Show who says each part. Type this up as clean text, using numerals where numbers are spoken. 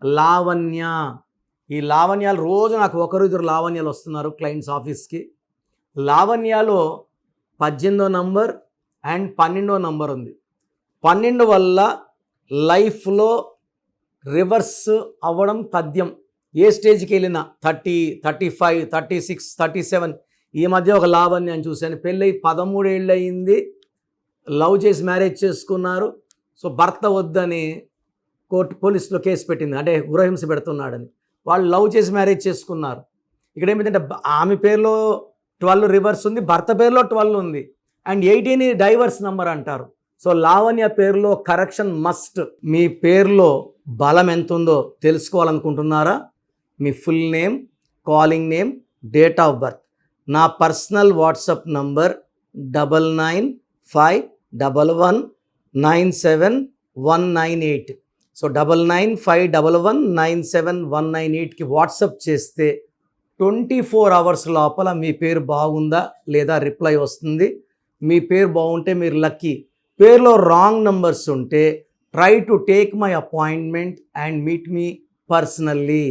Speaker 1: లావణ్య. ఈ లావణ్యాలు రోజు నాకు ఒకరు ఇద్దరు లావణ్యాలు వస్తున్నారు క్లయింట్స్ ఆఫీస్కి. లావణ్యాలో 18వ నంబర్ అండ్ 12వ నంబర్ ఉంది. 12 వల్ల లైఫ్లో రివర్స్ అవ్వడం తథ్యం. ఏ స్టేజ్కి వెళ్ళినా 30, 35, 36, 37. ఈ మధ్య ఒక లావణ్య అని చూశాను, పెళ్ళై 13 ఏళ్ళు అయింది, లవ్ చేసి మ్యారేజ్ చేసుకున్నారు. సో భర్త వద్దని పోలీసులో కేసు పెట్టింది, అంటే గృహహింస పెడుతున్నాడని. వాళ్ళు లవ్ చేసి మ్యారేజ్ చేసుకున్నారు. ఇక్కడ ఏమిటంటే ఆమె పేరులో 12 రివర్స్ ఉంది, భర్త పేరులో 12 ఉంది, అండ్ 18 డైవర్స్ నెంబర్ అంటారు. సో లావణ్య పేరులో కరెక్షన్ మస్ట్. మీ పేరులో బలం ఎంత ఉందో తెలుసుకోవాలనుకుంటున్నారా? మీ full name, calling name, date of birth. నా పర్సనల్ వాట్సాప్ నంబర్ 9951197198. సో 9951197198కి వాట్సాప్ చేస్తే 24 అవర్స్ లోపల మీ పేరు బాగుందా లేదా రిప్లై వస్తుంది. మీ పేరు బాగుంటే మీరు లక్కీ. పేరులో రాంగ్ నంబర్స్ ఉంటే try to take my appointment and meet me personally.